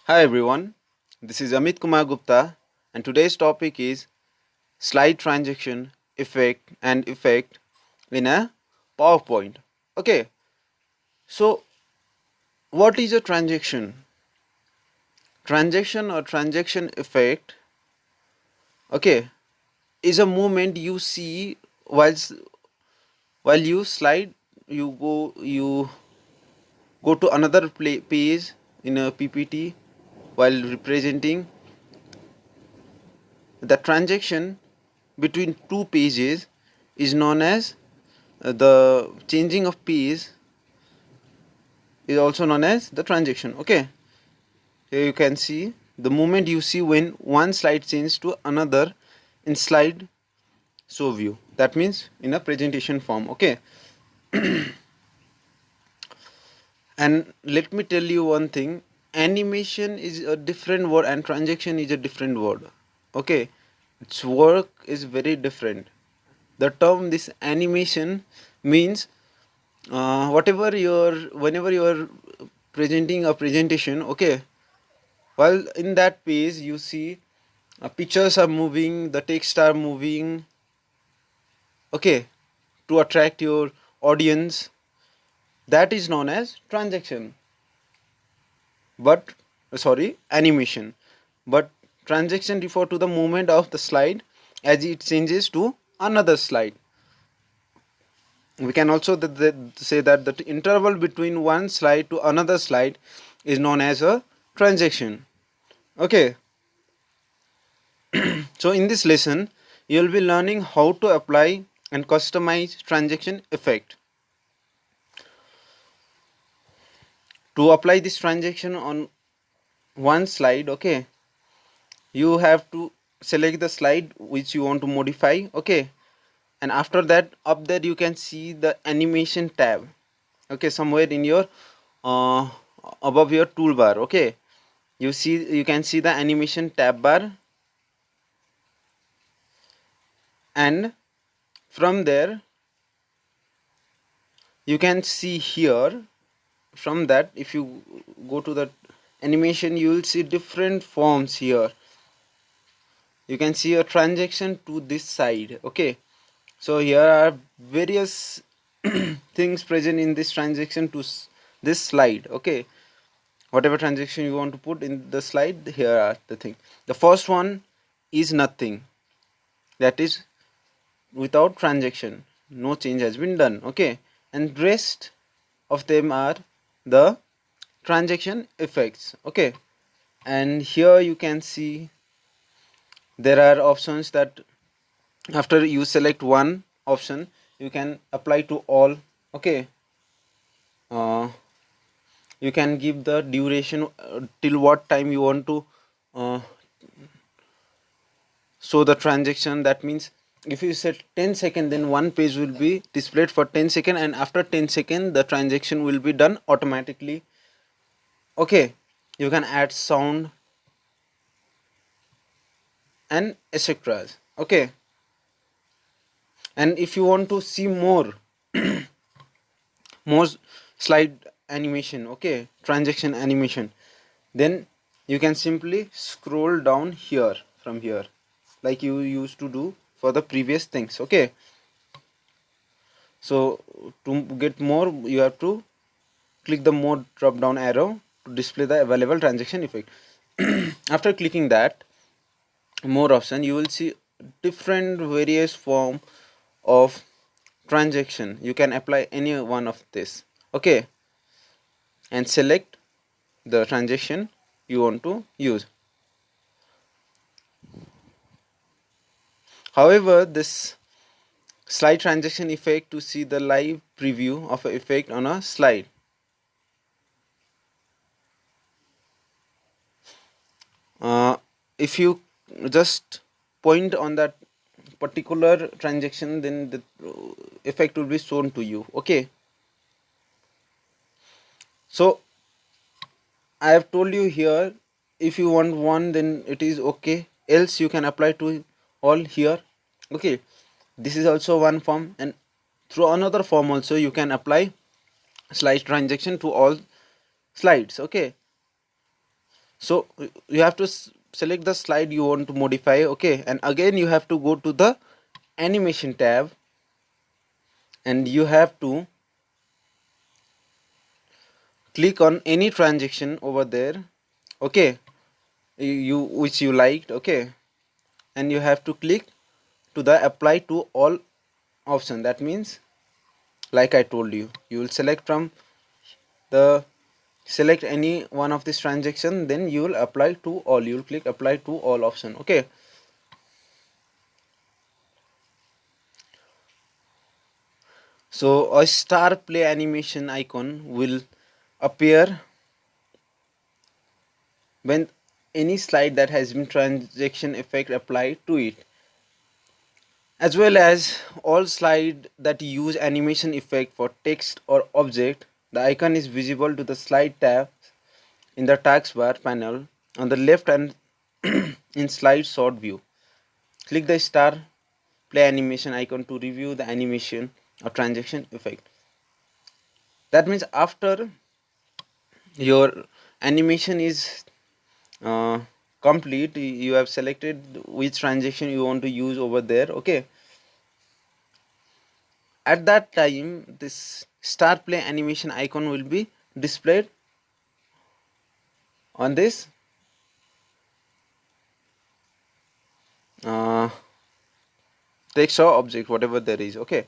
Hi everyone, this is Amit Kumar Gupta and today's topic is slide transaction effect in a PowerPoint. Okay, so what is a transaction? Transaction or transaction effect, okay, is a movement you see while you slide, you go to another page in a PPT while representing the transaction between two pages is known as the changing of page is also known as the transaction. Okay, here you can see the movement you see when one slide changes to another in slide show view, that means in a presentation form. Okay, and let me tell you one thing, animation is a different word and transaction is a different word. Okay, its work is very different. The term this animation means whenever you're presenting a presentation, okay, while in that page you see pictures are moving, the text are moving, okay, to attract your audience, that is known as transaction, but sorry, animation. But transaction refer to the movement of the slide as it changes to another slide. We can also say that the interval between one slide to another slide is known as a transaction. Okay, so in this lesson you will be learning how to apply and customize transaction effect. To apply this transaction on one slide, okay, you have to select the slide which you want to modify. Okay, and after that, up there you can see the animation tab, okay, somewhere in your uh, above your toolbar. Okay, you can see the animation tab bar, and from there you can see here, from that if you go to the animation you will see different forms here. You can see a transaction to this side. Okay, so here are various things present in this transaction to this slide. Okay, whatever transaction you want to put in the slide, here are the thing. The first one is nothing, that is without transaction, no change has been done. Okay, and rest of them are the transaction effects. Okay, and here you can see there are options that after you select one option you can apply to all. Okay, uh, you can give the duration till what time you want to uh, show the transaction. That means if you set 10 seconds, then one page will be displayed for 10 seconds, and after 10 seconds the transaction will be done automatically. Okay, you can add sound and etc. Okay, and if you want to see more slide animation, okay, transaction animation, then you can simply scroll down here from here like you used to do for the previous things. Okay, so to get more you have to click the more drop down arrow to display the available transaction effect. After clicking that more option, you will see different various form of transaction. You can apply any one of this. Okay, and select the transaction you want to use. However, this slide transaction effect to see the live preview of an effect on a slide. If you just point on that particular transaction, then the effect will be shown to you. Okay, so I have told you here, if you want one then it is okay, else you can apply to all here. Okay, this is also one form, and through another form also you can apply slide transaction to all slides. Okay, So you have to select the slide you want to modify, okay, and again you have to go to the animation tab and you have to click on any transaction over there, okay, you which you liked, okay, and you have to click to the apply to all option. That means, like I told you, you will select from the select any one of this transaction, then you will apply to all, you will click apply to all option, okay. So a star play animation icon will appear when any slide that has been transaction effect applied to it, as well as all slide that use animation effect for text or object. The icon is visible to the slide tab in the taskbar panel on the left and in slide sort view. Click the star play animation icon to review the animation or transaction effect. That means after your animation is uh, complete, you have selected which transaction you want to use over there, okay. At that time this star play animation icon will be displayed on this uh, text or object, whatever there is, okay.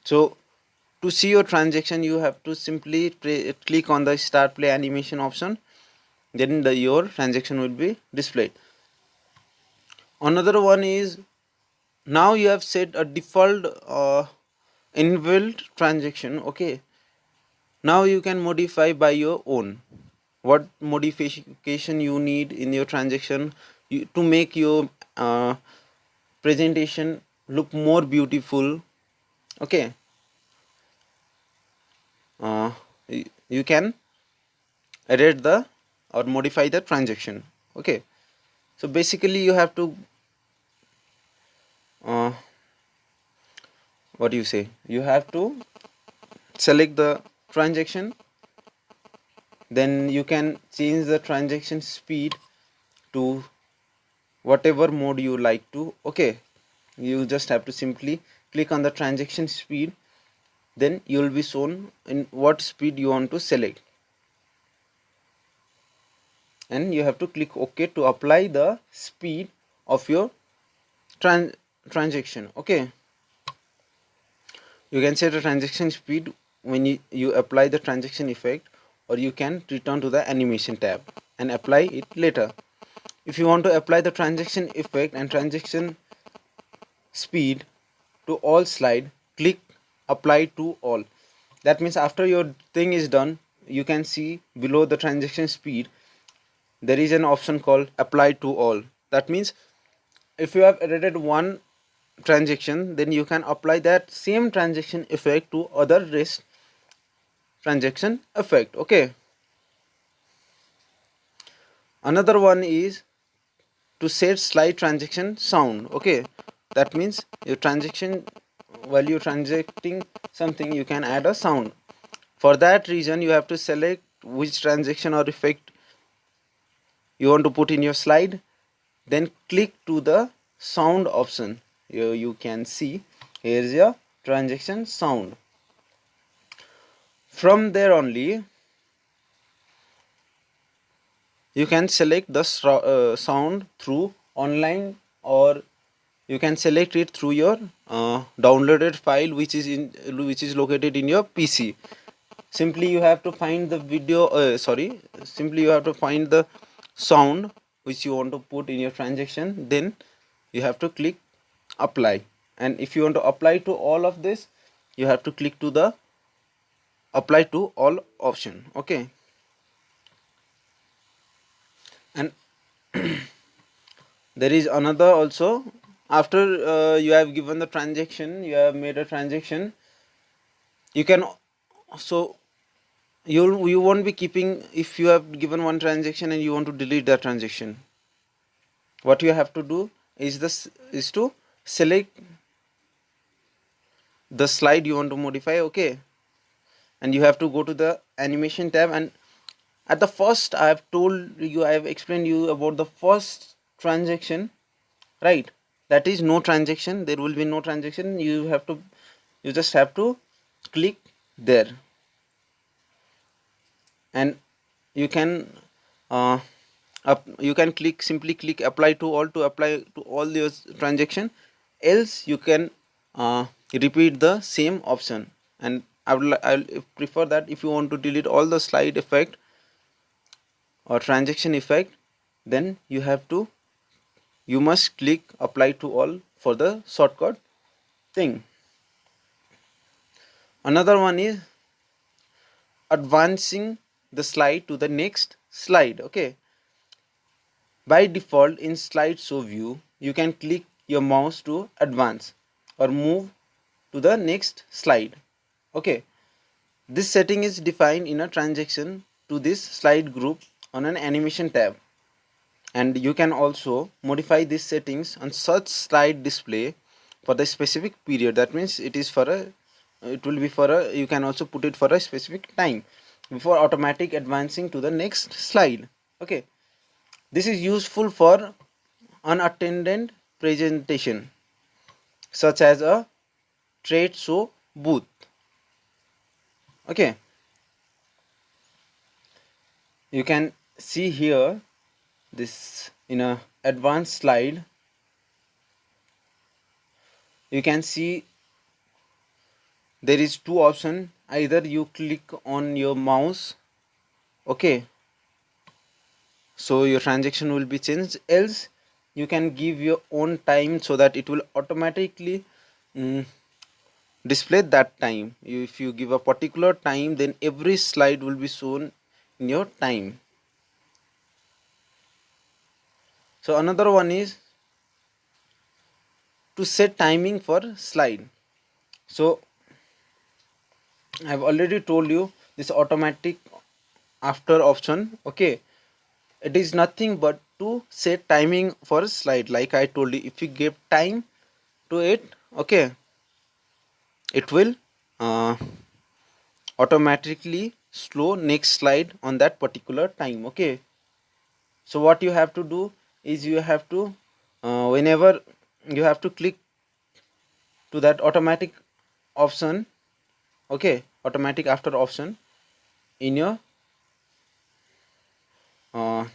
So to see your transaction you have to simply click on the star play animation option, then your transaction will be displayed. Another one is, now you have set a default inbuilt transaction, okay. Now you can modify by your own what modification you need in your transaction to make your presentation look more beautiful, okay. uh, you can edit the or modify the transaction, okay. So basically you have to uh, what do you say, you have to select the transaction, then you can change the transaction speed to whatever mode you like to, okay. You just have to simply click on the transaction speed, then you will be shown in what speed you want to select, and you have to click ok to apply the speed of your transaction, okay. You can set a transaction speed when you apply the transaction effect, or you can return to the animation tab and apply it later. If you want to apply the transaction effect and transaction speed to all slide, click apply to all. That means after your thing is done, you can see below the transaction speed there is an option called apply to all. That means if you have edited one transaction, then you can apply that same transaction effect to other rest transaction effect, okay. Another one is to set slide transaction sound, okay. That means your transaction, while you're transacting something, you can add a sound. For that reason you have to select which transaction or effect you want to put in your slide, then click to the sound option. Here you can see, here is your transaction sound. From there only you can select the sound through online, or you can select it through your downloaded file which is located in your PC. Simply you have to find the video simply you have to find the sound which you want to put in your transaction, then you have to click apply. And if you want to apply to all of this, you have to click to the apply to all option, okay. And there is another also, after you have given the transaction, you have made a transaction, you can, so you won't be keeping, if you have given one transaction and you want to delete that transaction, what you have to do is to select the slide you want to modify, okay, and you have to go to the animation tab and At the first, I have told you, I have explained you about the first transaction, right? That is no transaction. There will be no transaction. You just have to click there, and you can uh, you can simply click apply to all to apply to all your transaction. Else you can repeat the same option. And I'll prefer that if you want to delete all the slide effect or transaction effect, then you must click apply to all for the shortcut thing. Another one is advancing the slide to the next slide. Okay, by default in slideshow view, you can click your mouse to advance or move to the next slide. Okay, this setting is defined in a transaction to this slide group on an animation tab. And you can also modify these settings on such slide display for the specific period. That means it will be for a, you can also put it for a specific time before automatic advancing to the next slide. Okay, this is useful for unattended presentation such as a trade show booth. Okay, you can see here this in a advanced slide. You can see there is two options. Either you click on your mouse, okay, so your transaction will be changed. Else you can give your own time so that it will automatically display that time. If you give a particular time, then every slide will be shown in your time. So another one is to set timing for slide. So I've already told you this automatic after option. Okay, it is nothing but to set timing for a slide. Like I told you, if you give time to it, okay, it will uh, automatically slow next slide on that particular time. Okay, so what you have to do is you have to whenever you have to click to that automatic option, okay, automatic after option in your uh,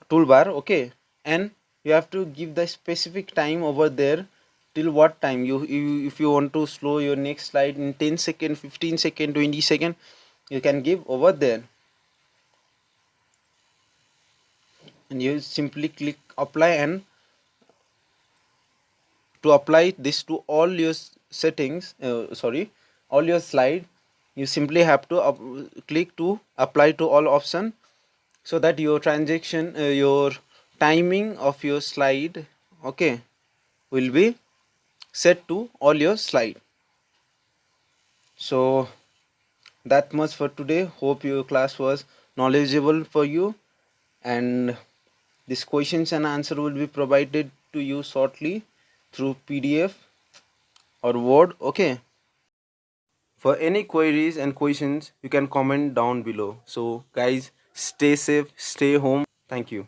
toolbar. Okay, and you have to give the specific time over there. Till what time you if you want to slow your next slide in 10 second, 15 second, 20 second, you can give over there, and you simply click apply. And to apply this to all your settings, sorry, all your slide, you simply have to click to apply to all option, so that your transaction your timing of your slide, okay, will be set to all your slide. So that much for today. Hope your class was knowledgeable for you, and these questions and answer will be provided to you shortly through PDF or Word. Okay, for any queries and questions you can comment down below. So guys, stay safe, stay home. Thank you.